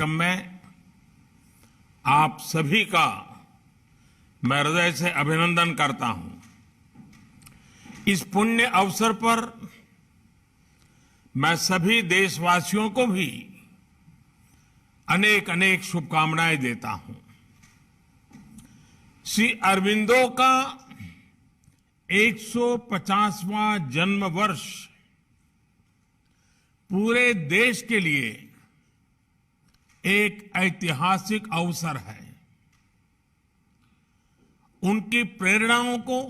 कार्यक्रम में आप सभी का मैं हृदय से अभिनंदन करता हूं। इस पुण्य अवसर पर मैं सभी देशवासियों को भी अनेक अनेक शुभकामनाएं देता हूं। श्री अरबिंदो का 150वां जन्म वर्ष पूरे देश के लिए एक ऐतिहासिक अवसर है। उनकी प्रेरणाओं को,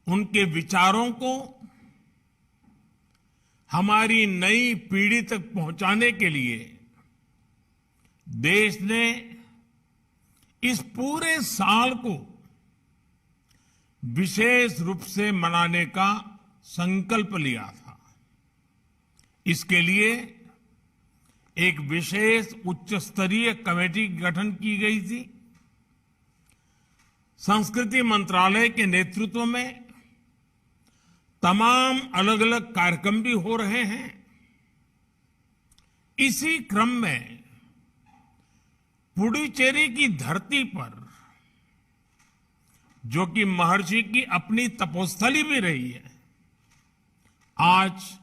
उनके विचारों को हमारी नई पीढ़ी तक पहुंचाने के लिए देश ने इस पूरे साल को विशेष रूप से मनाने का संकल्प लिया था। इसके लिए एक विशेष उच्च स्तरीय कमेटी गठन की गई थी। संस्कृति मंत्रालय के नेतृत्व में तमाम अलग अलग कार्यक्रम भी हो रहे हैं। इसी क्रम में पुडुचेरी की धरती पर, जो कि महर्षि की अपनी तपोस्थली भी रही है, आज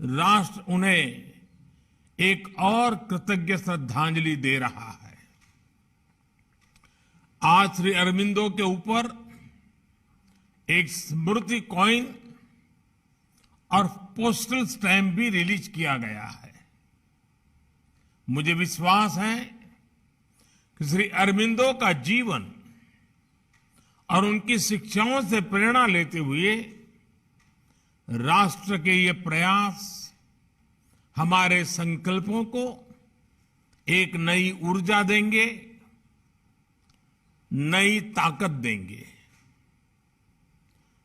राष्ट्र उन्हें एक और कृतज्ञ श्रद्धांजलि दे रहा है। आज श्री अरबिंदो के ऊपर एक स्मृति कॉइन और पोस्टल स्टैंप भी रिलीज किया गया है। मुझे विश्वास है कि श्री अरबिंदो का जीवन और उनकी शिक्षाओं से प्रेरणा लेते हुए राष्ट्र के ये प्रयास हमारे संकल्पों को एक नई ऊर्जा देंगे, नई ताकत देंगे।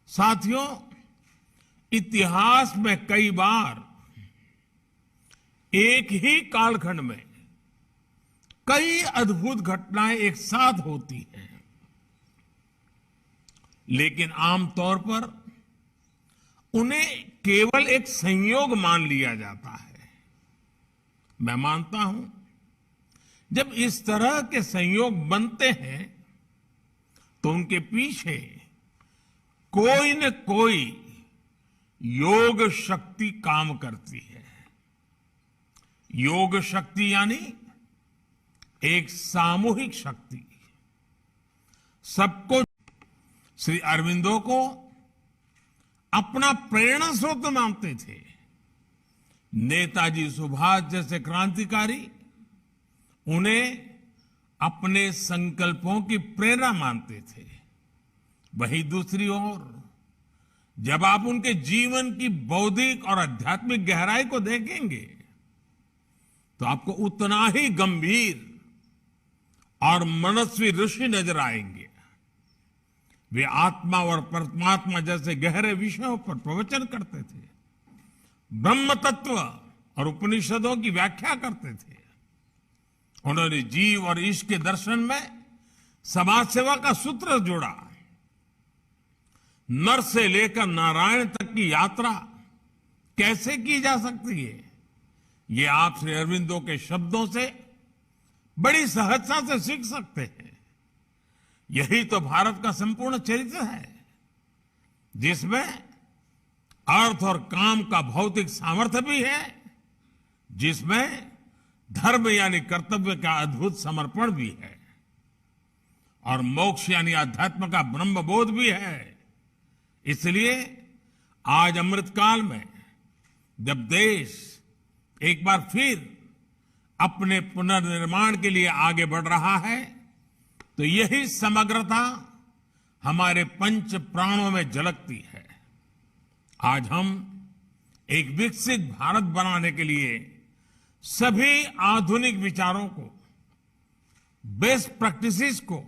साथियों, इतिहास में कई बार एक ही कालखंड में कई अद्भुत घटनाएं एक साथ होती हैं, लेकिन आमतौर पर उन्हें केवल एक संयोग मान लिया जाता है। मैं मानता हूं, जब इस तरह के संयोग बनते हैं तो उनके पीछे कोई न कोई योग शक्ति काम करती है। योग शक्ति यानी एक सामूहिक शक्ति। सबको श्री अरबिंदो को अपना प्रेरणा स्रोत मानते थे। नेताजी सुभाष जैसे क्रांतिकारी उन्हें अपने संकल्पों की प्रेरणा मानते थे। वहीं दूसरी ओर जब आप उनके जीवन की बौद्धिक और आध्यात्मिक गहराई को देखेंगे तो आपको उतना ही गंभीर और मनस्वी ऋषि नजर आएंगे। वे आत्मा और परमात्मा जैसे गहरे विषयों पर प्रवचन करते थे, ब्रह्म तत्व और उपनिषदों की व्याख्या करते थे। उन्होंने जीव और ईश के दर्शन में समाज सेवा का सूत्र जोड़ा। नर से लेकर नारायण तक की यात्रा कैसे की जा सकती है, ये आप श्री अरबिंदो के शब्दों से बड़ी सहजता से सीख सकते हैं। यही तो भारत का संपूर्ण चरित्र है, जिसमें अर्थ और काम का भौतिक सामर्थ्य भी है, जिसमें धर्म यानी कर्तव्य का अद्भुत समर्पण भी है, और मोक्ष यानी अध्यात्म का ब्रह्मबोध भी है। इसलिए आज अमृतकाल में जब देश एक बार फिर अपने पुनर्निर्माण के लिए आगे बढ़ रहा है, तो यही समग्रता हमारे पंच प्राणों में झलकती है। आज हम एक विकसित भारत बनाने के लिए सभी आधुनिक विचारों को, बेस्ट प्रैक्टिसेस को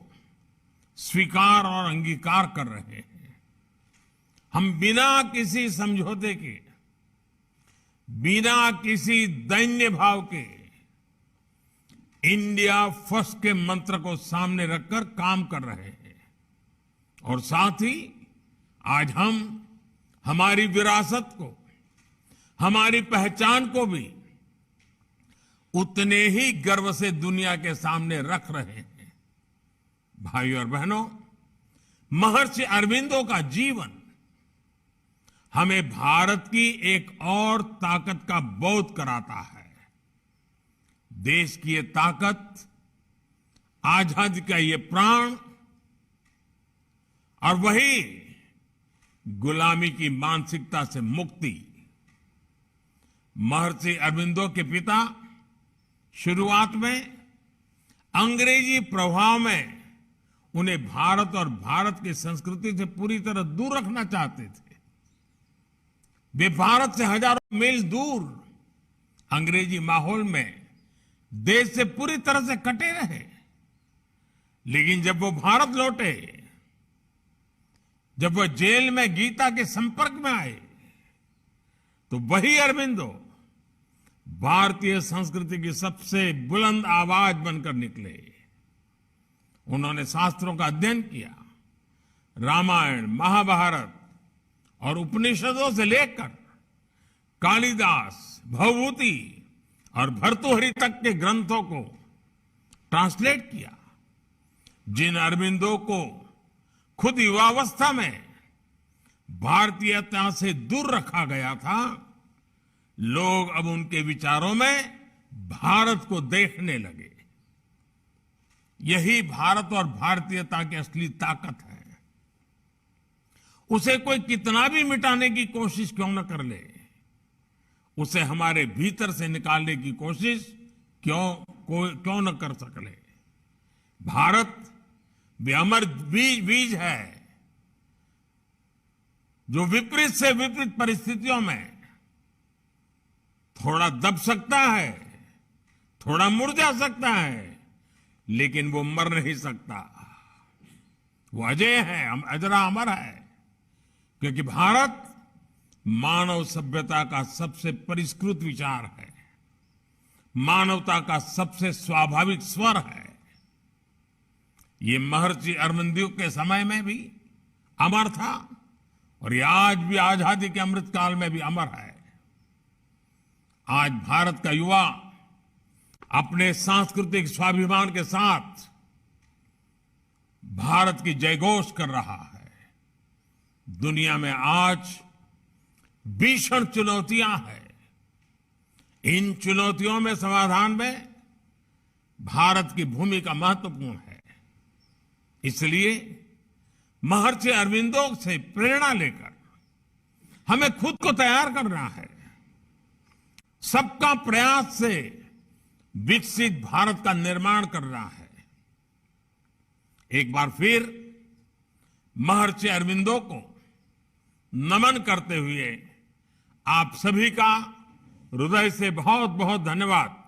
स्वीकार और अंगीकार कर रहे हैं। हम बिना किसी समझौते के, बिना किसी दैन्य भाव के इंडिया फर्स्ट के मंत्र को सामने रखकर काम कर रहे हैं। और साथ ही आज हम हमारी विरासत को, हमारी पहचान को भी उतने ही गर्व से दुनिया के सामने रख रहे हैं। भाइयों और बहनों, महर्षि अरविंदो का जीवन हमें भारत की एक और ताकत का बोध कराता है। देश की ये ताकत, आजादी का ये प्राण और वही गुलामी की मानसिकता से मुक्ति। महर्षि अरविंदो के पिता शुरुआत में अंग्रेजी प्रभाव में उन्हें भारत और भारत की संस्कृति से पूरी तरह दूर रखना चाहते थे। वे भारत से हजारों मील दूर अंग्रेजी माहौल में देश से पूरी तरह से कटे रहे। लेकिन जब वो भारत लौटे, जब वो जेल में गीता के संपर्क में आए, तो वही अरविंदो भारतीय संस्कृति की सबसे बुलंद आवाज बनकर निकले। उन्होंने शास्त्रों का अध्ययन किया। रामायण, महाभारत और उपनिषदों से लेकर कालिदास, भवभूति और भर्तृहरि तक के ग्रंथों को ट्रांसलेट किया। जिन अरविंदो को खुद युवावस्था में भारतीयता से दूर रखा गया था, लोग अब उनके विचारों में भारत को देखने लगे। यही भारत और भारतीयता की असली ताकत है। उसे कोई कितना भी मिटाने की कोशिश क्यों न कर ले, उसे हमारे भीतर से निकालने की कोशिश क्यों न कर सके। भारत वे अमर बीज है जो विपरीत से विपरीत परिस्थितियों में थोड़ा दब सकता है, थोड़ा मुरझा सकता है, लेकिन वो मर नहीं सकता। वो अजय है, अजरा अमर है, क्योंकि भारत मानव सभ्यता का सबसे परिष्कृत विचार है, मानवता का सबसे स्वाभाविक स्वर है। ये महर्षि अरविंदो के समय में भी अमर था और ये आज भी आजादी के अमृतकाल में भी अमर है। आज भारत का युवा अपने सांस्कृतिक स्वाभिमान के साथ भारत की जयघोष कर रहा है। दुनिया में आज भीषण चुनौतियां हैं। इन चुनौतियों में समाधान में भारत की भूमिका महत्वपूर्ण है। इसलिए महर्षि अरविंदो से प्रेरणा लेकर हमें खुद को तैयार करना है। सबका प्रयास से विकसित भारत का निर्माण करना है। एक बार फिर महर्षि अरविंदो को नमन करते हुए आप सभी का हृदय से बहुत बहुत धन्यवाद।